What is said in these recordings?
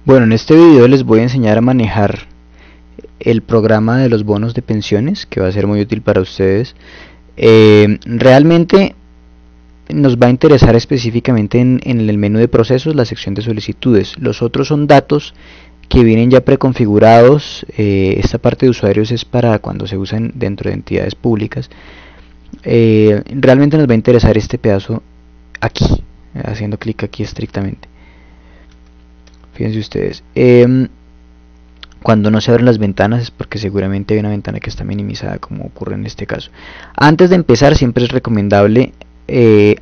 Bueno, en este video les voy a enseñar a manejar el programa de los bonos de pensiones, que va a ser muy útil para ustedes. Realmente nos va a interesar específicamente en el menú de procesos, la sección de solicitudes. Los otros son datos que vienen ya preconfigurados. Esta parte de usuarios es para cuando se usan dentro de entidades públicas. Realmente nos va a interesar este pedazo aquí, haciendo clic aquí estrictamente. Fíjense ustedes, cuando no se abren las ventanas es porque seguramente hay una ventana que está minimizada, como ocurre en este caso. Antes de empezar siempre es recomendable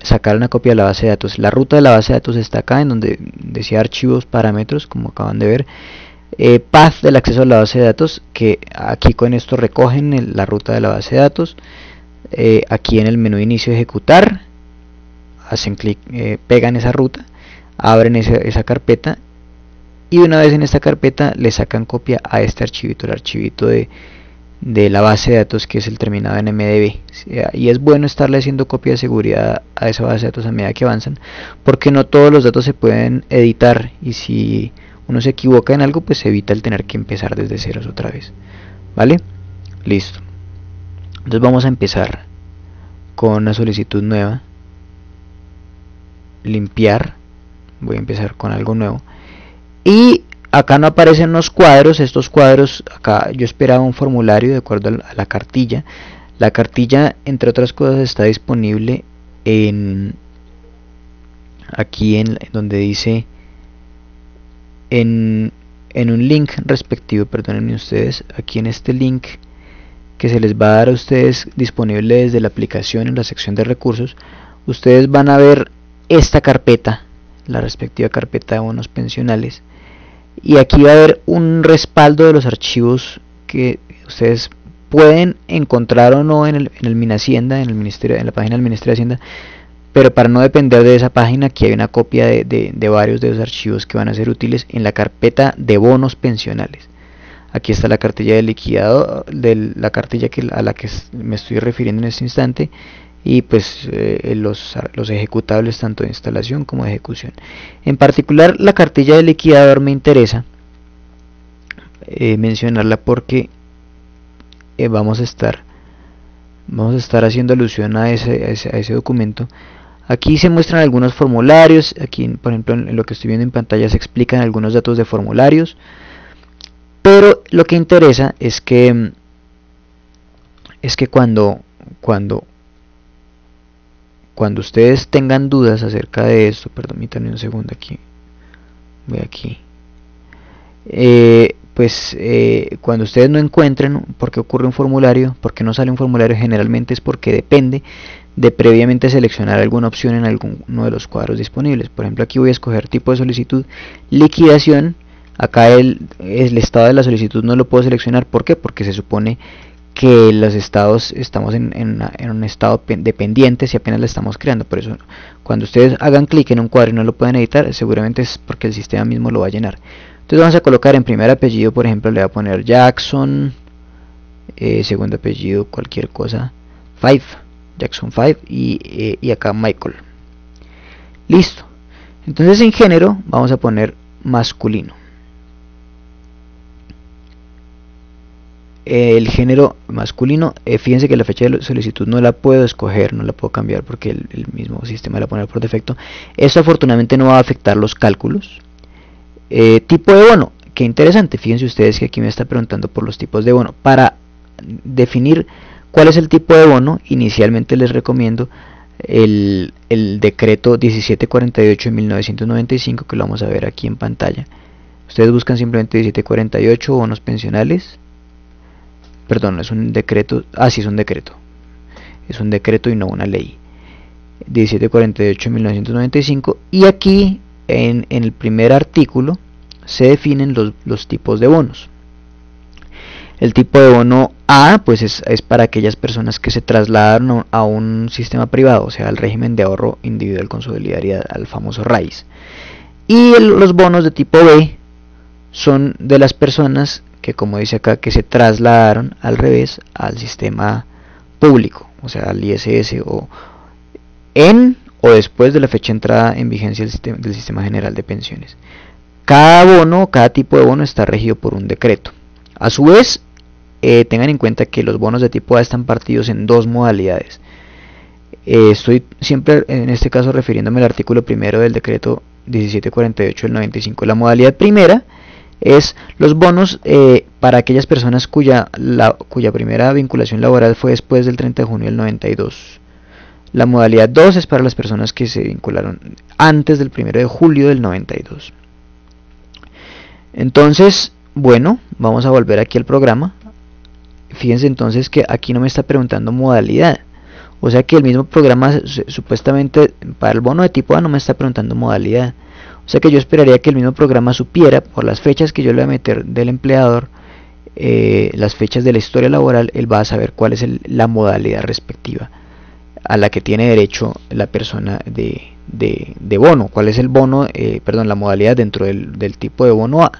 sacar una copia de la base de datos. La ruta de la base de datos está acá, en donde decía archivos, parámetros, como acaban de ver. Path del acceso a la base de datos, que aquí con esto recogen la ruta de la base de datos. Aquí en el menú de inicio ejecutar, hacen clic, pegan esa ruta, abren esa carpeta, y una vez en esta carpeta le sacan copia a este archivito, el archivito de la base de datos, que es el terminado en MDB. Y es bueno estarle haciendo copia de seguridad a esa base de datos a medida que avanzan, porque no todos los datos se pueden editar, y si uno se equivoca en algo, pues evita el tener que empezar desde ceros otra vez. ¿Vale? Listo. Entonces vamos a empezar con una solicitud nueva. Limpiar. Voy a empezar con algo nuevo. Y acá no aparecen los cuadros. Estos cuadros, acá yo esperaba un formulario de acuerdo a la cartilla. La cartilla, entre otras cosas, está disponible aquí en donde dice en un link respectivo, perdónenme ustedes, aquí en este link que se les va a dar a ustedes disponible desde la aplicación en la sección de recursos. Ustedes van a ver esta carpeta, la respectiva carpeta de bonos pensionales, y aquí va a haber un respaldo de los archivos que ustedes pueden encontrar o no en el Minhacienda, en la página del Ministerio de Hacienda, pero para no depender de esa página, aquí hay una copia de varios de los archivos que van a ser útiles en la carpeta de bonos pensionales. Aquí está la cartilla de liquidado, la cartilla a la que me estoy refiriendo en este instante, y pues los ejecutables tanto de instalación como de ejecución. En particular, la cartilla de liquidador me interesa mencionarla porque vamos a estar haciendo alusión a ese documento. Aquí se muestran algunos formularios. Aquí, por ejemplo, en lo que estoy viendo en pantalla se explican algunos datos de formularios, pero lo que interesa es que cuando ustedes tengan dudas acerca de esto, permítanme un segundo, aquí voy aquí, cuando ustedes no encuentren por qué ocurre un formulario, por qué no sale un formulario, generalmente es porque depende de previamente seleccionar alguna opción en alguno de los cuadros disponibles. Por ejemplo, aquí voy a escoger tipo de solicitud, liquidación. Acá el estado de la solicitud no lo puedo seleccionar. ¿Por qué? Porque se supone que los estados estamos en un estado dependiente si apenas la estamos creando. Por eso, cuando ustedes hagan clic en un cuadro y no lo pueden editar, seguramente es porque el sistema mismo lo va a llenar. Entonces vamos a colocar en primer apellido, por ejemplo, le voy a poner Jackson, segundo apellido, cualquier cosa, Jackson 5, y acá Michael. Listo. Entonces en género vamos a poner masculino. El género masculino, fíjense que la fecha de solicitud no la puedo escoger, no la puedo cambiar porque el mismo sistema la pone por defecto. Esto afortunadamente no va a afectar los cálculos. Tipo de bono, qué interesante, fíjense ustedes que aquí me está preguntando por los tipos de bono. Para definir cuál es el tipo de bono, inicialmente les recomiendo el decreto 1748 de 1995, que lo vamos a ver aquí en pantalla. Ustedes buscan simplemente 1748 bonos pensionales. Perdón, es un decreto. Sí, es un decreto. Es un decreto y no una ley. 1748 de 1995. Y aquí en el primer artículo se definen los tipos de bonos. El tipo de bono A, pues es para aquellas personas que se trasladaron a un sistema privado, o sea, al régimen de ahorro individual con solidaridad, al famoso RAIS. Y los bonos de tipo B son de las personas que, como dice acá, que se trasladaron al revés al sistema público, o sea, al ISS, o después de la fecha de entrada en vigencia del sistema general de pensiones. cada bono, cada tipo de bono está regido por un decreto. A su vez, tengan en cuenta que los bonos de tipo A están partidos en dos modalidades. Estoy siempre en este caso refiriéndome al artículo primero del decreto 1748 del 95. La modalidad primera es los bonos para aquellas personas cuya primera vinculación laboral fue después del 30 de junio del 92. La modalidad 2 es para las personas que se vincularon antes del 1 de julio del 92. Entonces, bueno, vamos a volver aquí al programa. Fíjense entonces que aquí no me está preguntando modalidad. O sea que el mismo programa supuestamente para el bono de tipo A no me está preguntando modalidad. O sea que yo esperaría que el mismo programa supiera por las fechas que yo le voy a meter del empleador, las fechas de la historia laboral, él va a saber cuál es la modalidad respectiva a la que tiene derecho la persona de bono. ¿Cuál es el bono? La modalidad dentro del tipo de bono A.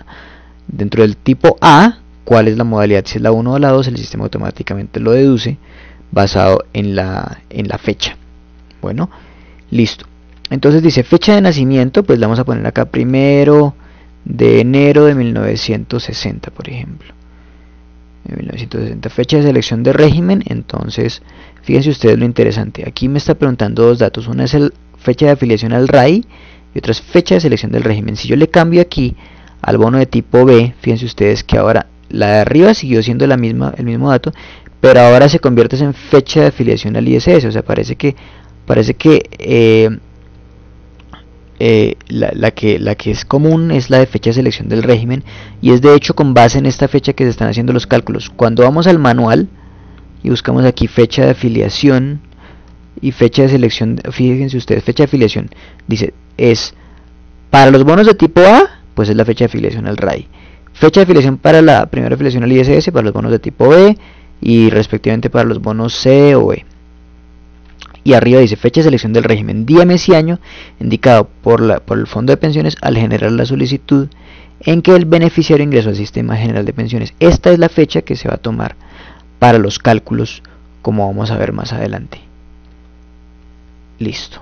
Dentro del tipo A, ¿cuál es la modalidad? Si es la 1 o la 2, el sistema automáticamente lo deduce basado en la fecha. Bueno, listo. Entonces dice fecha de nacimiento, pues la vamos a poner acá 1 de enero de 1960, por ejemplo. 1960. Fecha de selección de régimen. Entonces, fíjense ustedes lo interesante. Aquí me está preguntando dos datos. Una es fecha de afiliación al RAI y otra es fecha de selección del régimen. Si yo le cambio aquí al bono de tipo B, fíjense ustedes que ahora la de arriba siguió siendo el mismo dato, pero ahora se convierte en fecha de afiliación al ISS. O sea, parece que la que es común es la de fecha de selección del régimen, y es de hecho con base en esta fecha que se están haciendo los cálculos. Cuando vamos al manual y buscamos aquí fecha de afiliación y fecha de selección, fíjense ustedes, fecha de afiliación dice es para los bonos de tipo A, pues es la fecha de afiliación al RAI. Fecha de afiliación para la primera afiliación al ISS, para los bonos de tipo B, y respectivamente para los bonos C o E. Y arriba dice fecha de selección del régimen, día, mes y año indicado por el fondo de pensiones al generar la solicitud en que el beneficiario ingresó al sistema general de pensiones. Esta es la fecha que se va a tomar para los cálculos, como vamos a ver más adelante. Listo.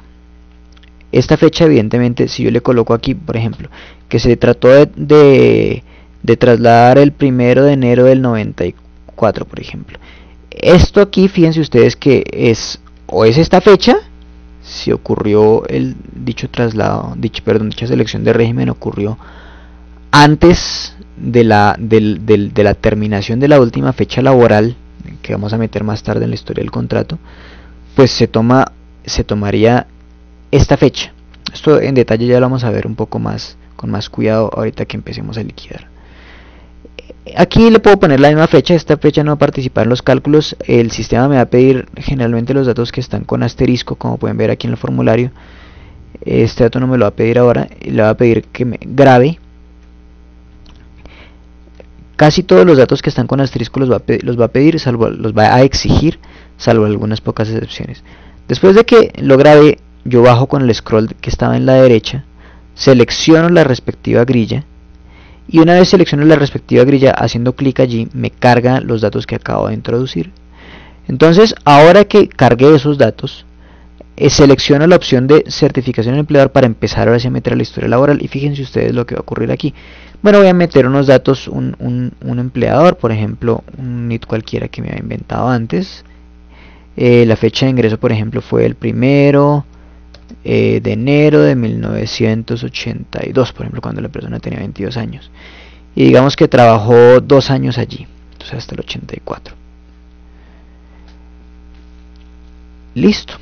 Esta fecha, evidentemente, si yo le coloco aquí, por ejemplo, que se trató de trasladar el 1 de enero del 94, por ejemplo. Esto aquí, fíjense ustedes que es esta fecha, si ocurrió el dicho traslado, dicha selección de régimen ocurrió antes de la terminación de la última fecha laboral, que vamos a meter más tarde en la historia del contrato, pues se tomaría esta fecha. Esto en detalle ya lo vamos a ver un poco más, con más cuidado ahorita que empecemos a liquidar. Aquí le puedo poner la misma fecha, esta fecha no va a participar en los cálculos, el sistema me va a pedir generalmente los datos que están con asterisco, como pueden ver aquí en el formulario. Este dato no me lo va a pedir ahora, le va a pedir que me grabe. Casi todos los datos que están con asterisco los va a pedir, los va a exigir, salvo algunas pocas excepciones. Después de que lo grabe, yo bajo con el scroll que estaba en la derecha, selecciono la respectiva grilla, y una vez selecciono la respectiva grilla, haciendo clic allí, me carga los datos que acabo de introducir. Entonces, ahora que cargué esos datos, selecciono la opción de certificación del empleador para empezar ahora sí a meter la historia laboral, y fíjense ustedes lo que va a ocurrir aquí. Bueno, voy a meter unos datos, un empleador, por ejemplo, un NIT cualquiera que me había inventado antes. La fecha de ingreso, por ejemplo, fue el 1 de enero de 1982, por ejemplo, cuando la persona tenía 22 años. Y digamos que trabajó 2 años allí, entonces hasta el 84. Listo.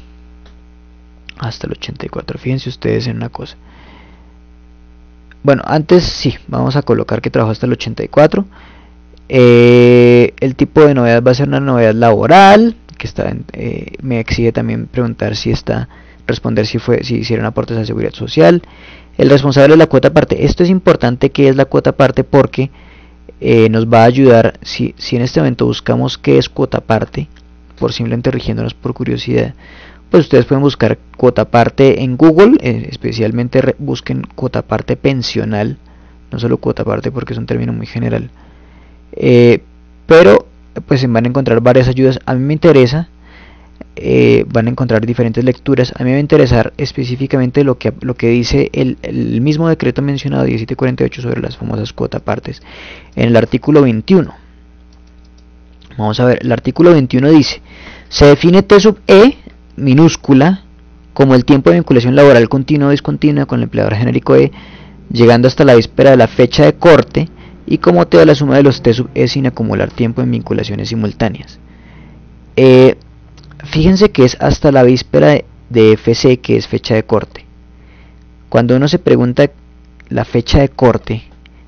Hasta el 84. Fíjense ustedes en una cosa. Bueno, antes sí, vamos a colocar que trabajó hasta el 84. El tipo de novedad va a ser una novedad laboral, que me exige también preguntar responder si hicieron aportes a seguridad social. El responsable de la cuota parte. Esto es importante, que es la cuota parte, porque nos va a ayudar si en este momento buscamos qué es cuota parte, por simplemente rigiéndonos por curiosidad, pues ustedes pueden buscar cuota parte en Google, especialmente busquen cuota parte pensional, no solo cuota parte porque es un término muy general, pero pues se van a encontrar varias ayudas. A mí me interesa van a encontrar diferentes lecturas. A mí me va a interesar específicamente lo que dice el mismo decreto mencionado 1748 sobre las famosas cuotapartes en el artículo 21. Vamos a ver, el artículo 21 dice: se define T sub E minúscula como el tiempo de vinculación laboral continua o discontinua con el empleador genérico E, llegando hasta la víspera de la fecha de corte, y como T a la suma de los T sub E sin acumular tiempo en vinculaciones simultáneas. Fíjense que es hasta la víspera de FC, que es fecha de corte. Cuando uno se pregunta la fecha de corte,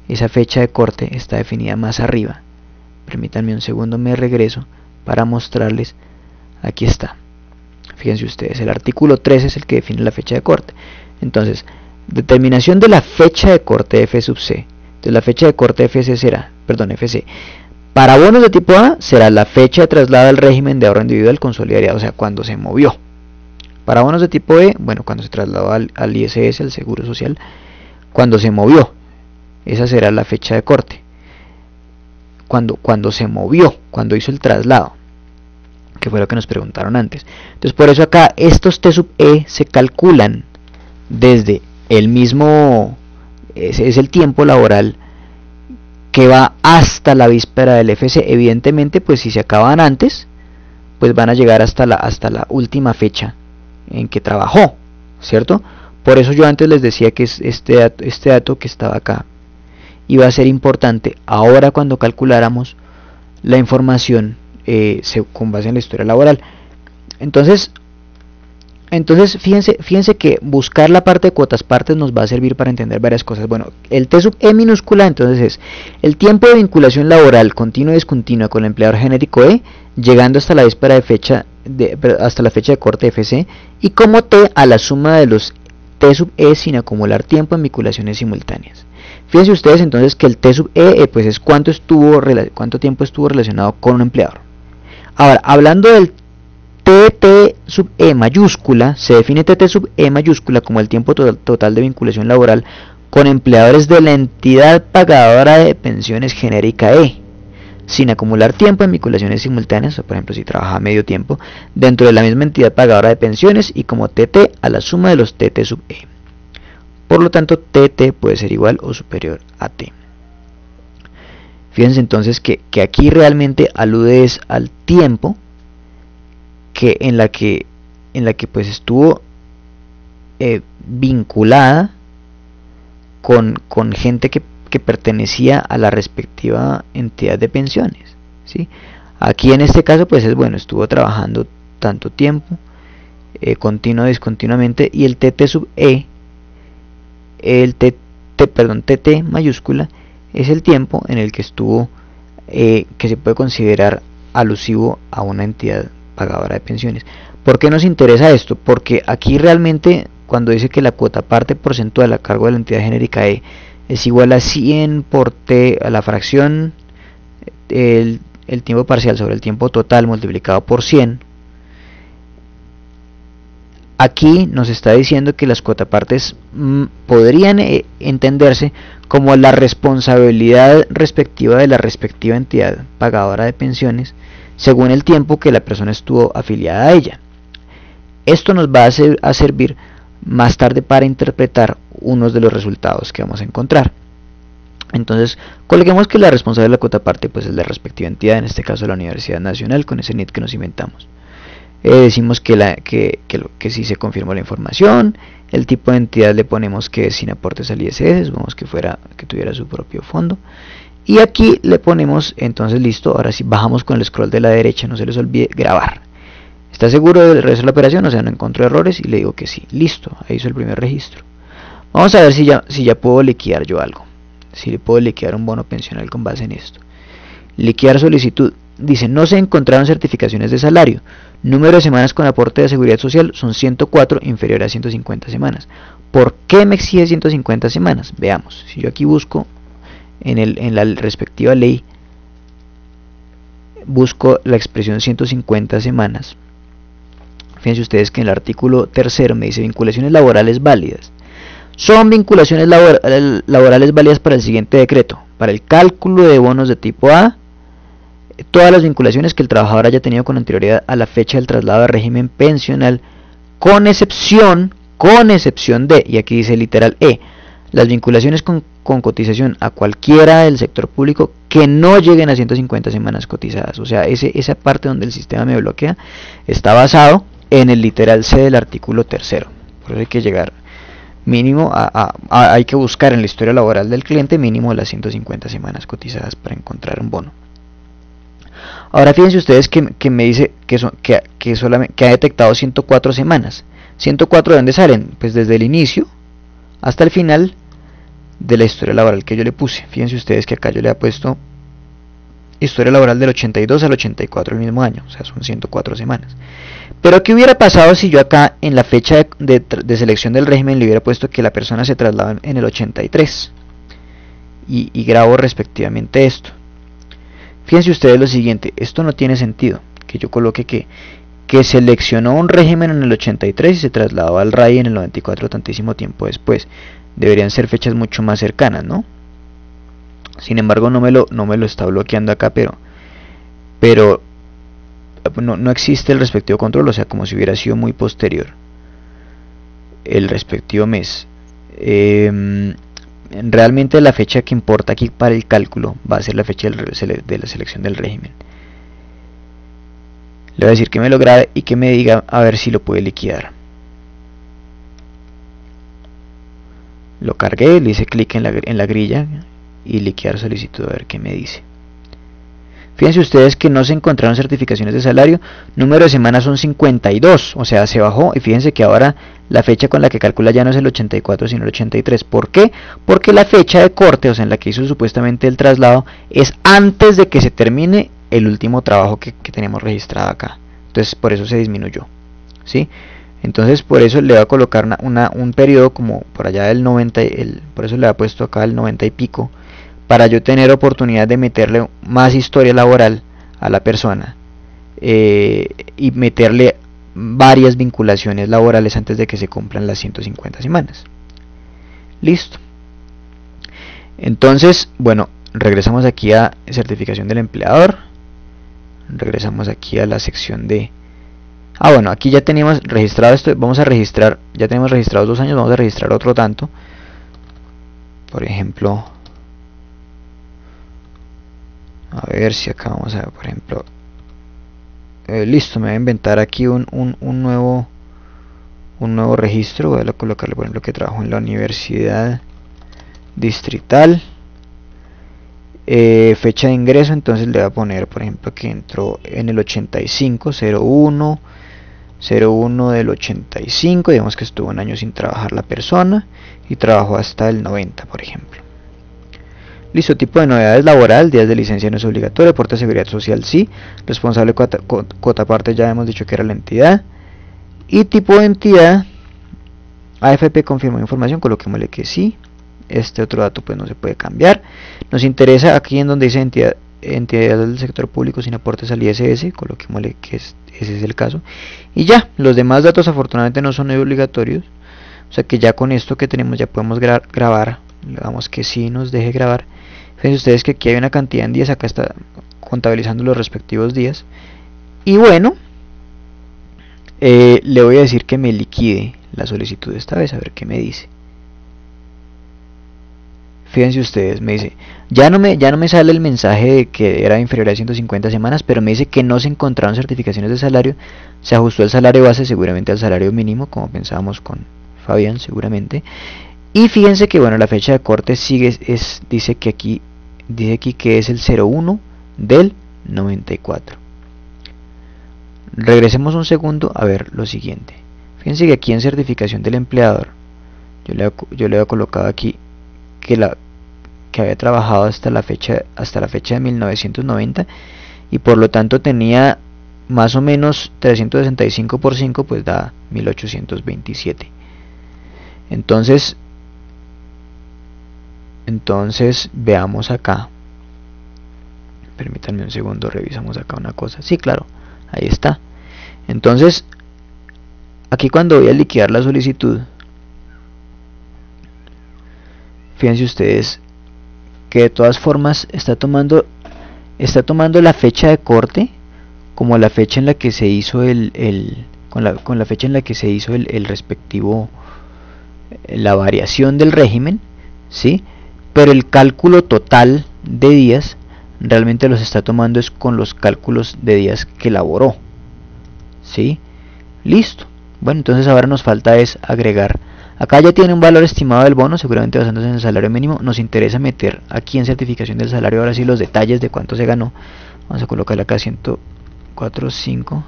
esa fecha de corte está definida más arriba. Permítanme un segundo, me regreso para mostrarles. Aquí está. Fíjense ustedes, el artículo 13 es el que define la fecha de corte. Entonces, determinación de la fecha de corte de F sub C. Entonces, la fecha de corte de FC será, FC. Para bonos de tipo A será la fecha de traslado al régimen de ahorro individual con solidaridad, o sea, cuando se movió. Para bonos de tipo E, bueno, cuando se trasladó al ISS, al Seguro Social, cuando se movió. Esa será la fecha de corte. Cuando se movió, cuando hizo el traslado, que fue lo que nos preguntaron antes. Entonces, por eso acá estos T sub E se calculan desde el mismo, es el tiempo laboral que va hasta la víspera del FC. Evidentemente, pues si se acaban antes, pues van a llegar hasta la última fecha en que trabajó, ¿cierto? Por eso yo antes les decía que este dato que estaba acá iba a ser importante ahora cuando calculáramos la información con base en la historia laboral. Entonces fíjense que buscar la parte de cuotas partes nos va a servir para entender varias cosas. Bueno, el T sub E minúscula entonces es el tiempo de vinculación laboral continua y discontinua con el empleador genérico E, llegando hasta la víspera hasta la fecha de corte FC, y como T a la suma de los T sub E sin acumular tiempo en vinculaciones simultáneas. Fíjense ustedes entonces que el T sub E pues es cuánto tiempo estuvo relacionado con un empleador. Ahora, hablando del TT sub E mayúscula, se define TT sub E mayúscula como el tiempo total de vinculación laboral con empleadores de la entidad pagadora de pensiones genérica E, sin acumular tiempo en vinculaciones simultáneas, o por ejemplo si trabaja medio tiempo, dentro de la misma entidad pagadora de pensiones, y como TT a la suma de los TT sub E. Por lo tanto, TT puede ser igual o superior a T. Fíjense entonces que aquí realmente alude es al tiempo en la que pues estuvo vinculada con gente que pertenecía a la respectiva entidad de pensiones, ¿sí? Aquí en este caso pues estuvo trabajando tanto tiempo, discontinuamente, y el TT sub E, TT mayúscula, es el tiempo en el que estuvo, que se puede considerar alusivo a una entidad pagadora de pensiones. ¿Por qué nos interesa esto? Porque aquí realmente cuando dice que la cuota parte porcentual a cargo de la entidad genérica E es igual a 100 por T a la fracción el tiempo parcial sobre el tiempo total multiplicado por 100, aquí nos está diciendo que las cuotapartes podrían entenderse como la responsabilidad respectiva de la respectiva entidad pagadora de pensiones según el tiempo que la persona estuvo afiliada a ella. Esto nos va a servir más tarde para interpretar unos de los resultados que vamos a encontrar. Entonces, coloquemos que la responsable de la cuotaparte pues es la respectiva entidad, en este caso la Universidad Nacional, con ese NIT que nos inventamos. Decimos que sí se confirmó la información. El tipo de entidad le ponemos que es sin aportes al ISS, supongamos que tuviera su propio fondo. Y aquí le ponemos, entonces listo, ahora sí bajamos con el scroll de la derecha, no se les olvide grabar. ¿Está seguro del resto de la operación? O sea, no encontró errores, y le digo que sí. Listo, ahí hizo el primer registro. Vamos a ver si ya puedo liquidar yo algo. Si le puedo liquidar un bono pensional con base en esto. Liquidar solicitud. Dice, no se encontraron certificaciones de salario. Número de semanas con aporte de seguridad social son 104, inferior a 150 semanas. ¿Por qué me exige 150 semanas? Veamos. Si yo aquí busco en la respectiva ley, busco la expresión 150 semanas. Fíjense ustedes que en el artículo 3 me dice vinculaciones laborales válidas. Son vinculaciones laborales válidas para el siguiente decreto: para el cálculo de bonos de tipo A, todas las vinculaciones que el trabajador haya tenido con anterioridad a la fecha del traslado al régimen pensional, con excepción de, y aquí dice literal E, las vinculaciones con cotización a cualquiera del sector público que no lleguen a 150 semanas cotizadas. O sea, esa parte donde el sistema me bloquea está basado en el literal C del artículo 3. Por eso hay que llegar mínimo hay que buscar en la historia laboral del cliente mínimo las 150 semanas cotizadas para encontrar un bono. Ahora fíjense ustedes que me dice que ha detectado 104 semanas. 104 ¿de dónde salen? Pues desde el inicio hasta el final de la historia laboral que yo le puse. Fíjense ustedes que acá yo le he puesto historia laboral del 82 al 84 el mismo año, o sea, son 104 semanas. Pero ¿qué hubiera pasado si yo acá en la fecha de selección del régimen le hubiera puesto que la persona se traslada en el 83 y grabo respectivamente esto? Fíjense ustedes lo siguiente, esto no tiene sentido, que yo coloque que seleccionó un régimen en el 83 y se trasladó al RAI en el 94 tantísimo tiempo después. Deberían ser fechas mucho más cercanas, ¿no? Sin embargo no me lo está bloqueando acá, pero no existe el respectivo control, o sea, como si hubiera sido muy posterior el respectivo mes. Realmente la fecha que importa aquí para el cálculo va a ser la fecha de la selección del régimen. Le voy a decir que me lo grabe y que me diga a ver si lo puede liquidar. Lo cargué, le hice clic en la grilla y liquidar solicitud, a ver qué me dice. Fíjense ustedes que no se encontraron certificaciones de salario, número de semanas son 52, o sea, se bajó, y fíjense que ahora la fecha con la que calcula ya no es el 84 sino el 83. ¿Por qué? Porque la fecha de corte, o sea, en la que hizo supuestamente el traslado, es antes de que se termine el último trabajo que tenemos registrado acá. Entonces por eso se disminuyó, ¿sí? Entonces por eso le voy a colocar un periodo como por allá del 90, por eso le he puesto acá el 90 y pico, para yo tener oportunidad de meterle más historia laboral a la persona y meterle varias vinculaciones laborales antes de que se cumplan las 150 semanas. Listo. Entonces, bueno, regresamos aquí a certificación del empleador, regresamos aquí a la sección de... bueno, aquí ya teníamos registrado esto, vamos a registrar, ya tenemos registrados 2 años, vamos a registrar otro tanto. Por ejemplo, a ver si acá vamos a ver, por ejemplo, listo, me voy a inventar aquí un nuevo registro. Voy a colocarle, por ejemplo, que trabajo en la universidad distrital, fecha de ingreso, entonces le voy a poner, por ejemplo, que entró en el 85, 01 del 85, digamos que estuvo un año sin trabajar la persona y trabajó hasta el 90, por ejemplo. Listo, tipo de novedades laboral, días de licencia no es obligatorio, aporte de seguridad social sí, responsable cuota parte ya hemos dicho que era la entidad, y tipo de entidad, AFP confirmó información, coloquémosle que sí, este otro dato pues no se puede cambiar. Nos interesa aquí en donde dice entidad del sector público sin aportes al ISS, coloquémosle que ese es el caso, y ya, los demás datos afortunadamente no son obligatorios, o sea que ya con esto que tenemos ya podemos grabar, le damos que sí nos deje grabar. Fíjense ustedes que aquí hay una cantidad en días, acá está contabilizando los respectivos días, y bueno, le voy a decir que me liquide la solicitud esta vez, a ver qué me dice. Fíjense ustedes, me dice, ya no me sale el mensaje de que era inferior a 150 semanas, pero me dice que no se encontraron certificaciones de salario, se ajustó el salario base seguramente al salario mínimo, como pensábamos con Fabián seguramente, y fíjense que bueno, la fecha de corte dice aquí que es el 01 del 94. Regresemos un segundo a ver lo siguiente. Fíjense que aquí en certificación del empleador, yo le había colocado aquí que había trabajado hasta la fecha de 1990 y por lo tanto tenía más o menos 365 por 5, pues da 1827. Entonces veamos acá, permítanme un segundo, revisamos acá una cosa. Sí, claro, ahí está. Entonces aquí cuando voy a liquidar la solicitud, fíjense ustedes que de todas formas está tomando está tomando la fecha de corte como la fecha en la que se hizo con la fecha en la que se hizo el respectivo, la variación del régimen, ¿sí? Pero el cálculo total de días realmente los está tomando es con los cálculos de días que elaboró, ¿sí? Listo. Bueno, entonces ahora nos falta es agregar. Acá ya tiene un valor estimado del bono, seguramente basándose en el salario mínimo. Nos interesa meter aquí en certificación del salario ahora sí los detalles de cuánto se ganó. Vamos a colocarle acá 104.5.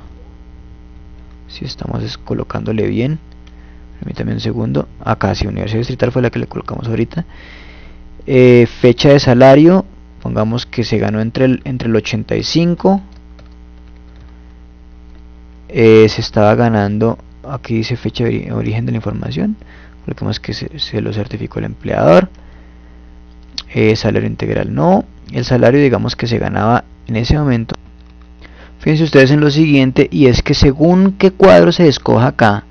Si estamos colocándole bien, permítame un segundo. Acá sí, Universidad Distrital fue la que le colocamos ahorita. Fecha de salario, pongamos que se ganó entre el 85. Se estaba ganando, aquí dice fecha de origen de la información, coloquemos que se lo certificó el empleador. Salario integral no, el salario digamos que se ganaba en ese momento. Fíjense ustedes en lo siguiente, y es que según qué cuadro se escoja acá,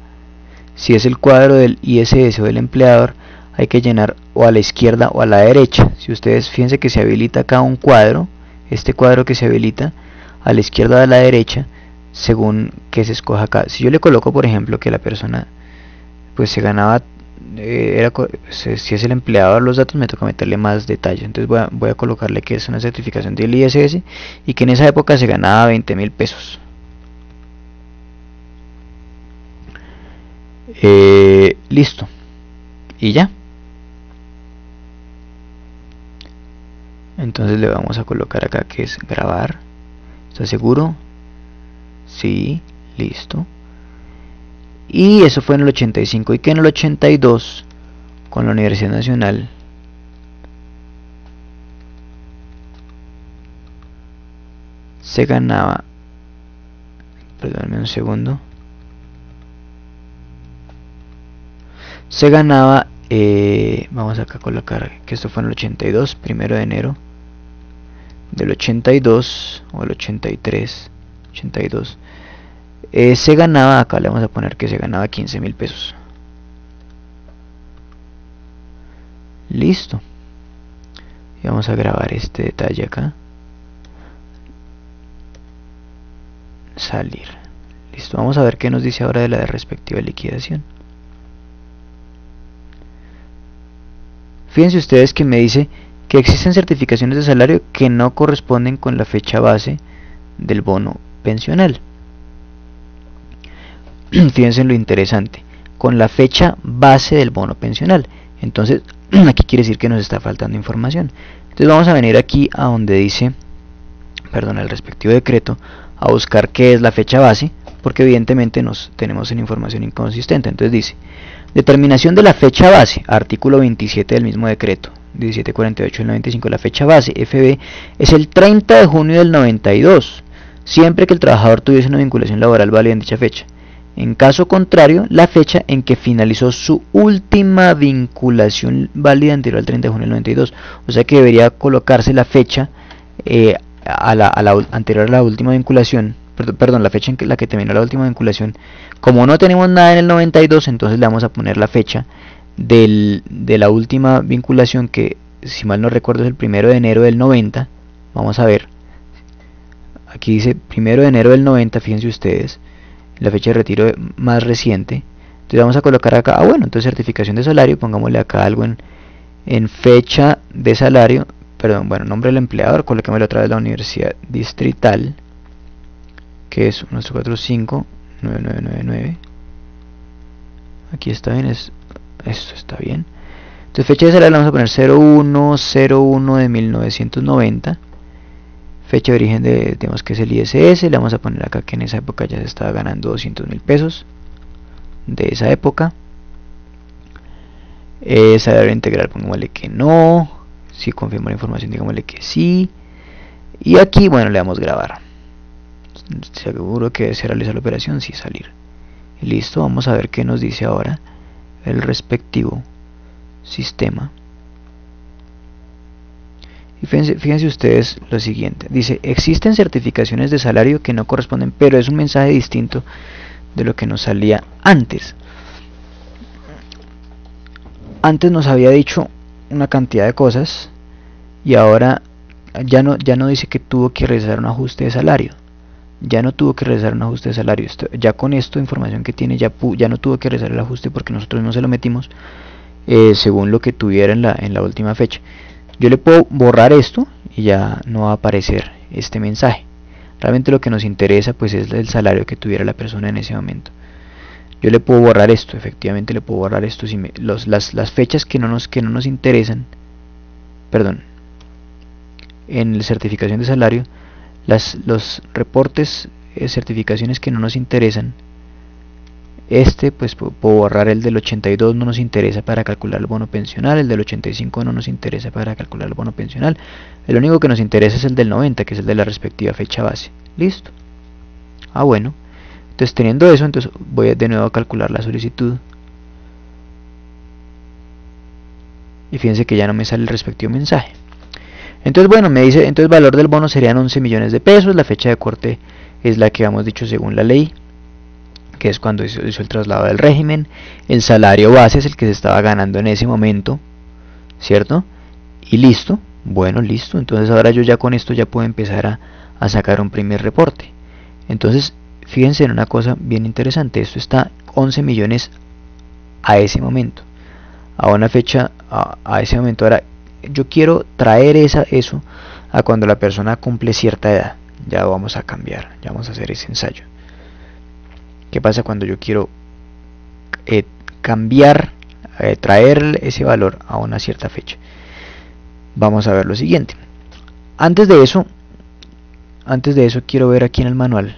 si es el cuadro del ISS o del empleador, hay que llenar o a la izquierda o a la derecha. Si ustedes fíjense que se habilita acá un cuadro, este cuadro que se habilita a la izquierda o a la derecha, según que se escoja acá. Si yo le coloco por ejemplo que la persona pues se ganaba, si es el empleador los datos, me toca meterle más detalles. Entonces voy a colocarle que es una certificación del ISS y que en esa época se ganaba 20.000 pesos. Listo. Y ya. Entonces le vamos a colocar acá que es grabar. ¿Está seguro? Sí, listo. Y eso fue en el 85. Y que en el 82 con la Universidad Nacional se ganaba, perdóname un segundo, se ganaba, vamos acá a colocar que esto fue en el 82, 1 de enero del 82 o el 83, 82, se ganaba, acá le vamos a poner que se ganaba 15.000 pesos. Listo. Y vamos a grabar este detalle acá. Salir. Listo, vamos a ver qué nos dice ahora de la respectiva liquidación. Fíjense ustedes que me dice que existen certificaciones de salario que no corresponden con la fecha base del bono pensional. Fíjense en lo interesante, con la fecha base del bono pensional. Entonces aquí quiere decir que nos está faltando información. Entonces vamos a venir aquí a donde dice, perdón, al respectivo decreto, a buscar qué es la fecha base, porque evidentemente tenemos una información inconsistente. Entonces dice, determinación de la fecha base, artículo 27 del mismo decreto 1748 del 95. La fecha base FB es el 30 de junio del 92, siempre que el trabajador tuviese una vinculación laboral válida en dicha fecha. En caso contrario, la fecha en que finalizó su última vinculación válida anterior al 30 de junio del 92. O sea que debería colocarse la fecha anterior a la última vinculación, perdón, la fecha en la que terminó la última vinculación. Como no tenemos nada en el 92, entonces le vamos a poner la fecha de la última vinculación, que si mal no recuerdo es el 1 de enero del 90. Vamos a ver. Aquí dice 1 de enero del 90, fíjense ustedes. La fecha de retiro más reciente. Entonces vamos a colocar acá, bueno, entonces certificación de salario, pongámosle acá algo en fecha de salario, perdón, bueno, nombre del empleador, coloquémosle otra vez la Universidad Distrital, que es 1459999. Aquí está bien, esto está bien. Entonces fecha de salario le vamos a poner 0101 de 1990. Fecha de origen digamos que es el ISS, le vamos a poner acá que en esa época ya se estaba ganando 200.000 pesos de esa época. Salario integral, pongámosle que no. Si confirma la información, digámosle que sí. Y aquí, bueno, le damos grabar. Seguro que se realiza la operación, sí, salir. Y listo, vamos a ver qué nos dice ahora el respectivo sistema. Y fíjense ustedes lo siguiente, dice, existen certificaciones de salario que no corresponden, pero es un mensaje distinto de lo que nos salía antes. Antes nos había dicho una cantidad de cosas y ahora ya no dice que tuvo que realizar un ajuste de salario. Ya no tuvo que realizar un ajuste de salario. Ya con esto, información que tiene, ya no tuvo que realizar el ajuste porque nosotros no se lo metimos según lo que tuviera en la última fecha. Yo le puedo borrar esto y ya no va a aparecer este mensaje. Realmente lo que nos interesa pues es el salario que tuviera la persona en ese momento. Yo le puedo borrar esto, efectivamente le puedo borrar esto. Si las fechas que no nos interesan, perdón, en la certificación de salario, los reportes, certificaciones que no nos interesan, pues puedo borrar el del 82, no nos interesa para calcular el bono pensional, el del 85 no nos interesa para calcular el bono pensional, el único que nos interesa es el del 90, que es el de la respectiva fecha base. Listo. Bueno, entonces teniendo eso, entonces voy de nuevo a calcular la solicitud y fíjense que ya no me sale el respectivo mensaje. Entonces bueno, me dice, entonces el valor del bono serían 11 millones de pesos, la fecha de corte es la que habíamos dicho según la ley, que es cuando hizo el traslado del régimen, el salario base es el que se estaba ganando en ese momento, ¿cierto? Y listo, bueno, listo, entonces ahora yo ya con esto ya puedo empezar a sacar un primer reporte. Entonces, fíjense en una cosa bien interesante, esto está 11 millones a ese momento, a una fecha, a ese momento. Ahora, yo quiero traer eso a cuando la persona cumple cierta edad. Ya vamos a cambiar, ya vamos a hacer ese ensayo. ¿Qué pasa cuando yo quiero cambiar, traer ese valor a una cierta fecha? Vamos a ver lo siguiente. Antes de eso quiero ver aquí en el manual,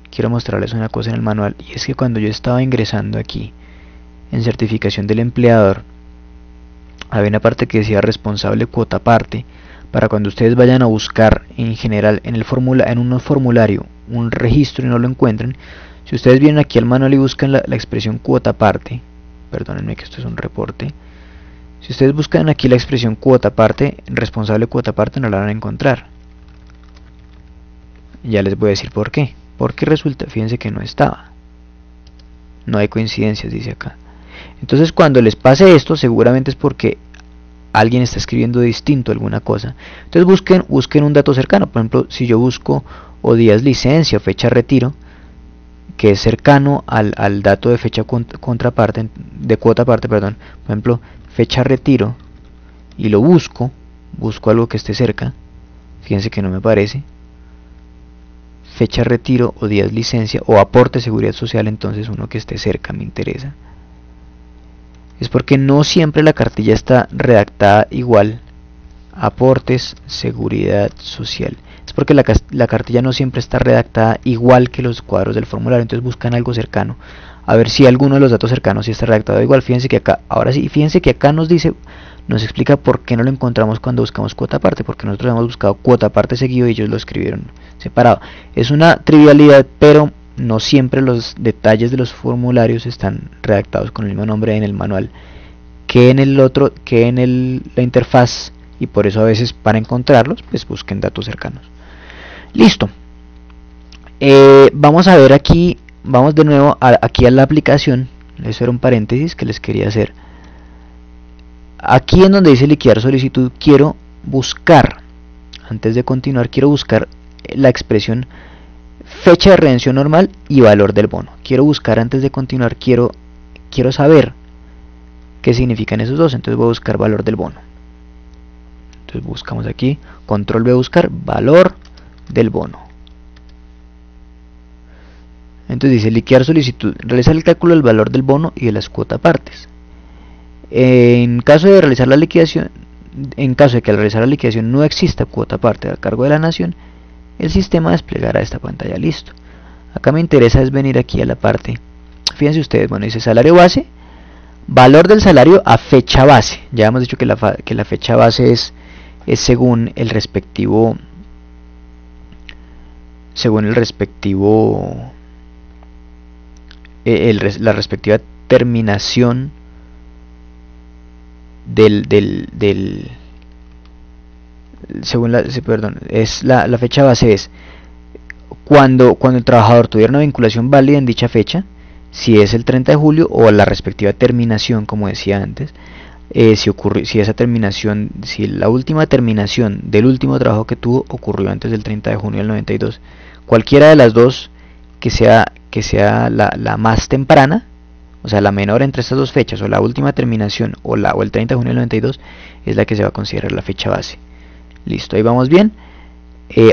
quiero mostrarles una cosa en el manual, y es que cuando yo estaba ingresando aquí en certificación del empleador, había una parte que decía responsable cuota parte, para cuando ustedes vayan a buscar en general en un formulario un registro y no lo encuentren. Si ustedes vienen aquí al manual y buscan la expresión cuota parte, perdónenme que esto es un reporte, si ustedes buscan aquí la expresión cuota parte, responsable cuota parte, no la van a encontrar. Ya les voy a decir por qué. Porque resulta, fíjense que no estaba. No hay coincidencias, dice acá. Entonces cuando les pase esto, seguramente es porque alguien está escribiendo distinto alguna cosa. Entonces busquen un dato cercano. Por ejemplo, si yo busco o días licencia o fecha retiro, que es cercano al dato de fecha contraparte, de cuota parte, perdón. Por ejemplo, fecha retiro, y lo busco algo que esté cerca. Fíjense que no me aparece. Fecha retiro o días licencia o aporte seguridad social, entonces uno que esté cerca me interesa. Es porque no siempre la cartilla está redactada igual. Aportes seguridad social. Es porque la cartilla no siempre está redactada igual que los cuadros del formulario. Entonces buscan algo cercano. A ver si alguno de los datos cercanos sí está redactado igual. Fíjense que acá, ahora sí, fíjense que acá nos explica por qué no lo encontramos cuando buscamos cuota parte. Porque nosotros hemos buscado cuota parte seguido y ellos lo escribieron separado. Es una trivialidad, pero no siempre los detalles de los formularios están redactados con el mismo nombre en el manual que en el otro, que en la interfaz, y por eso a veces para encontrarlos pues busquen datos cercanos. Listo. Vamos a ver aquí, vamos de nuevo aquí a la aplicación. Eso era un paréntesis que les quería hacer. Aquí en donde dice liquidar solicitud, quiero buscar, antes de continuar, quiero buscar la expresión fecha de redención normal y valor del bono. Quiero buscar antes de continuar, quiero saber qué significan esos dos. Entonces voy a buscar valor del bono. Entonces buscamos aquí, control B, buscar valor del bono. Entonces dice liquidar solicitud, realizar el cálculo del valor del bono y de las cuotas partes. En caso de realizar la liquidación, en caso de que al realizar la liquidación no exista cuota parte a cargo de la nación, el sistema desplegará esta pantalla. Listo. Acá me interesa es venir aquí a la parte, fíjense ustedes, bueno, dice salario base, valor del salario a fecha base. Ya hemos dicho que la fecha base es según el respectivo la respectiva terminación según la fecha base es cuando el trabajador tuviera una vinculación válida en dicha fecha, si es el 30 de julio o la respectiva terminación, como decía antes, si esa terminación, si la última terminación del último trabajo que tuvo ocurrió antes del 30 de junio del 92. Cualquiera de las dos que sea la más temprana, o sea, la menor entre estas dos fechas, o la última terminación o el 30 de junio del 92, es la que se va a considerar la fecha base. Listo, ahí vamos bien.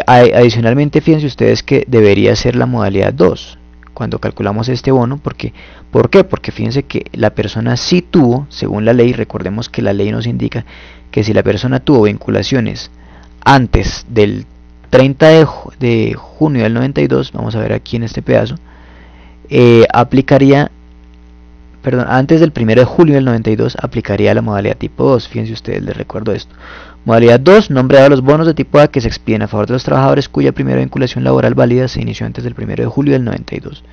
Adicionalmente, fíjense ustedes que debería ser la modalidad 2 cuando calculamos este bono. ¿Por qué? Porque fíjense que la persona sí tuvo, según la ley, recordemos que la ley nos indica que si la persona tuvo vinculaciones antes del 30 de junio del 92, vamos a ver aquí en este pedazo, aplicaría, perdón, antes del 1 de julio del 92 aplicaría la modalidad tipo 2. Fíjense ustedes, les recuerdo esto. Modalidad 2, nombre dado a los bonos de tipo A que se expiden a favor de los trabajadores cuya primera vinculación laboral válida se inició antes del 1 de julio del 92.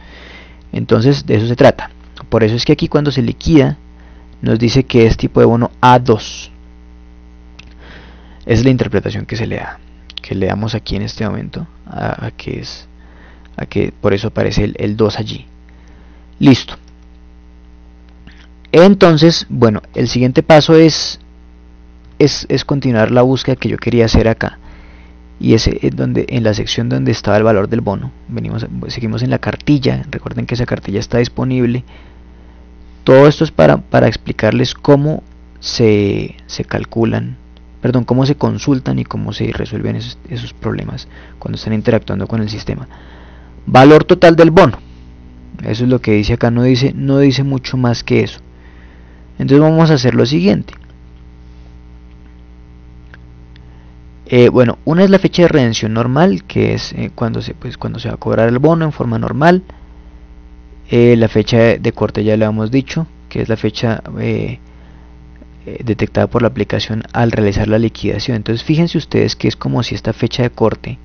Entonces, de eso se trata. Por eso es que aquí cuando se liquida, nos dice que es tipo de bono A2. Esa es la interpretación que se le da, que le damos aquí en este momento, a que por eso aparece el 2 allí. Listo. Entonces, bueno, el siguiente paso es continuar la búsqueda que yo quería hacer acá, y es donde, en la sección donde estaba el valor del bono. Seguimos en la cartilla. Recuerden que esa cartilla está disponible. Todo esto es para explicarles cómo se calculan, perdón, cómo se consultan y cómo se resuelven esos problemas cuando están interactuando con el sistema. Valor total del bono, eso es lo que dice acá, no dice mucho más que eso. Entonces vamos a hacer lo siguiente. Bueno, una es la fecha de redención normal, que es cuando se va a cobrar el bono en forma normal. La fecha de corte ya le hemos dicho, que es la fecha detectada por la aplicación al realizar la liquidación. Entonces fíjense ustedes que es como si esta fecha de corte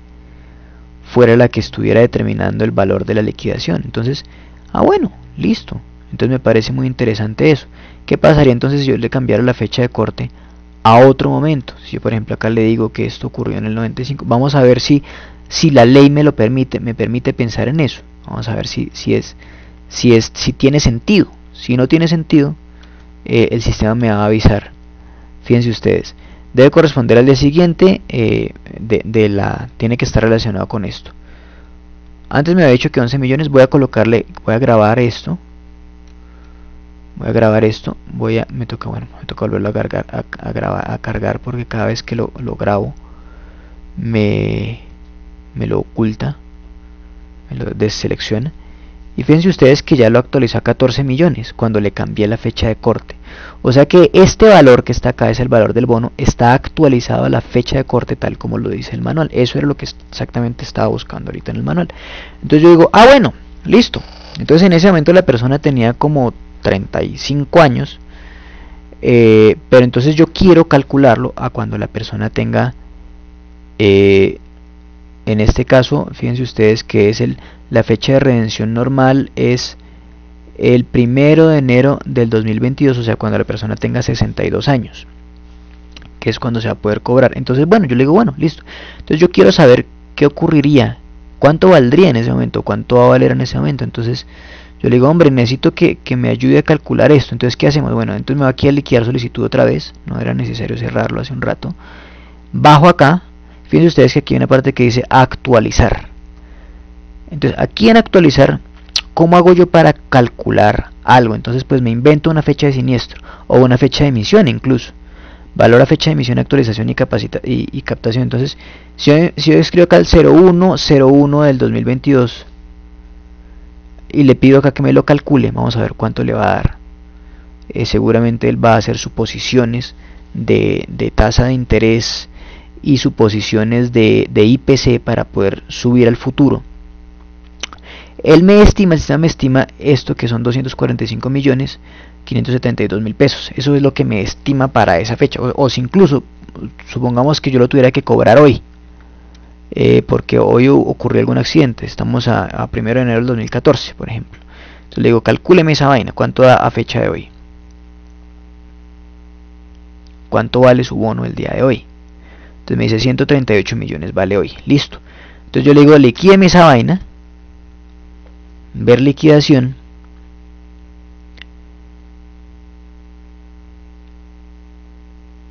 fuera la que estuviera determinando el valor de la liquidación. Entonces, bueno, listo. Entonces me parece muy interesante eso. ¿Qué pasaría entonces si yo le cambiara la fecha de corte a otro momento? Si yo, por ejemplo, acá le digo que esto ocurrió en el 95, vamos a ver si la ley me permite pensar en eso. Vamos a ver si tiene sentido. Si no tiene sentido, el sistema me va a avisar. Fíjense ustedes, debe corresponder al día siguiente, tiene que estar relacionado con esto. Antes me había dicho que 11 millones, voy a grabar esto. Me toca volverlo a cargar porque cada vez que lo grabo me lo oculta, me lo deselecciona. Y fíjense ustedes que ya lo actualizó a 14 millones cuando le cambié la fecha de corte. O sea que este valor que está acá es el valor del bono, está actualizado a la fecha de corte tal como lo dice el manual. Eso era lo que exactamente estaba buscando ahorita en el manual. Entonces yo digo, bueno, listo. Entonces en ese momento la persona tenía como 35 años, pero entonces yo quiero calcularlo a cuando la persona tenga, en este caso, fíjense ustedes que es la fecha de redención normal es el 1 de enero del 2022, o sea, cuando la persona tenga 62 años, que es cuando se va a poder cobrar. Entonces, bueno, yo le digo, bueno, listo. Entonces yo quiero saber qué ocurriría, cuánto valdría en ese momento, cuánto va a valer en ese momento. Entonces yo le digo, hombre, necesito que me ayude a calcular esto. Entonces, ¿qué hacemos? Bueno, entonces me va aquí a liquidar solicitud otra vez. No era necesario cerrarlo hace un rato. Bajo acá. Fíjense ustedes que aquí hay una parte que dice actualizar. Entonces, aquí en actualizar, ¿cómo hago yo para calcular algo? Entonces, pues me invento una fecha de siniestro o una fecha de emisión incluso. Valor a fecha de emisión, actualización y captación. Entonces, si yo escribo acá el 01/01 del 2022 y le pido acá que me lo calcule, vamos a ver cuánto le va a dar. Seguramente él va a hacer suposiciones de tasa de interés y suposiciones de IPC para poder subir al futuro. El sistema me estima esto, que son 245.572.000 pesos. Eso es lo que me estima para esa fecha. O si incluso, supongamos que yo lo tuviera que cobrar hoy, porque hoy ocurrió algún accidente. Estamos a 1 de enero del 2014, por ejemplo. Entonces le digo, calcúleme esa vaina, ¿cuánto da a fecha de hoy? ¿Cuánto vale su bono el día de hoy? Entonces me dice 138 millones vale hoy. Listo. Entonces yo le digo, liquídeme esa vaina. Ver liquidación.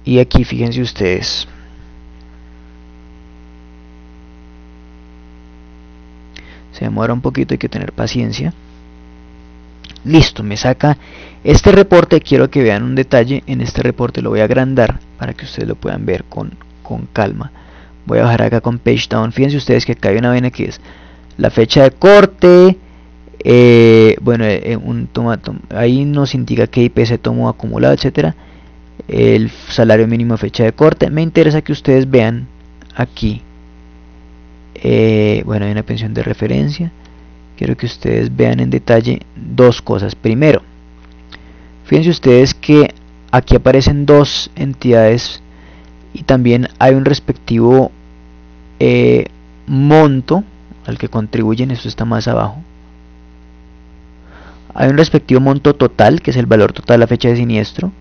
Y aquí fíjense ustedes, se demora un poquito, hay que tener paciencia. Listo, me saca este reporte. Quiero que vean un detalle en este reporte, lo voy a agrandar para que ustedes lo puedan ver con calma. Voy a bajar acá con page down. Fíjense ustedes que acá hay una vaina que es la fecha de corte. Bueno, ahí nos indica que IP se tomó acumulado, etcétera. El salario mínimo, fecha de corte. Me interesa que ustedes vean aquí. Bueno, hay una pensión de referencia. Quiero que ustedes vean en detalle dos cosas. Primero, fíjense ustedes que aquí aparecen dos entidades y también hay un respectivo monto al que contribuyen. Esto está más abajo. Hay un respectivo monto total, que es el valor total a la fecha de siniestro.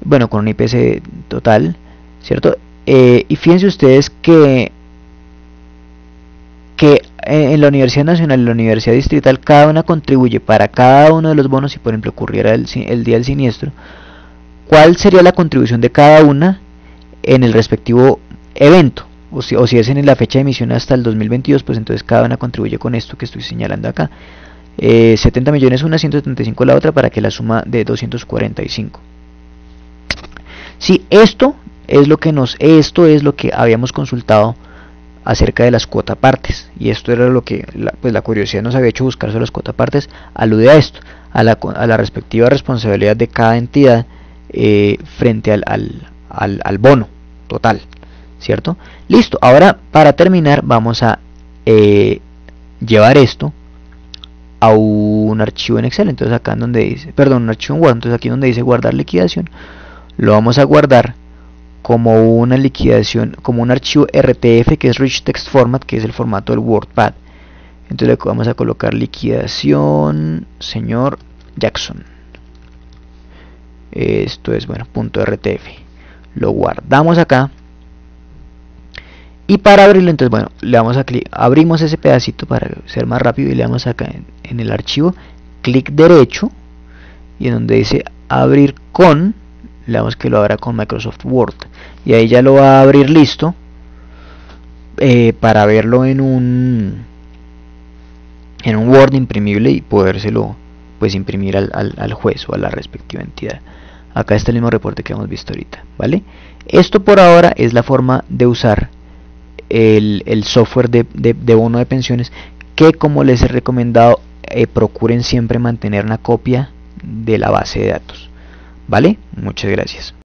Bueno, con un IPC total, ¿cierto? Y fíjense ustedes que en la Universidad Nacional y la Universidad Distrital cada una contribuye para cada uno de los bonos. Si por ejemplo ocurriera el día del siniestro, ¿cuál sería la contribución de cada una en el respectivo evento? O si es en la fecha de emisión hasta el 2022, pues entonces cada una contribuye con esto que estoy señalando acá. 70 millones una, 175 la otra, para que la suma de 245. Sí, esto es lo que habíamos consultado acerca de las cuotapartes, y esto era lo que la curiosidad nos había hecho buscar sobre las cuotapartes. Alude a esto, a la respectiva responsabilidad de cada entidad frente al bono total, ¿cierto? Listo, ahora para terminar vamos a llevar esto a un archivo en Excel. Entonces acá en donde dice, perdón, un archivo en Word, entonces aquí donde dice guardar liquidación, lo vamos a guardar como una liquidación, como un archivo RTF, que es Rich Text Format, que es el formato del WordPad. Entonces vamos a colocar liquidación señor Jackson. Esto es, bueno, .rtf. Lo guardamos acá. Y para abrirlo, entonces, bueno, le damos a clic, abrimos ese pedacito para ser más rápido y le damos acá en el archivo, clic derecho, y en donde dice abrir con, le damos que lo abra con Microsoft Word, y ahí ya lo va a abrir listo para verlo en un Word imprimible y podérselo pues imprimir al juez o a la respectiva entidad. Acá está el mismo reporte que hemos visto ahorita, ¿vale? Esto por ahora es la forma de usar el software de bono de pensiones, que como les he recomendado, procuren siempre mantener una copia de la base de datos, ¿vale? Muchas gracias.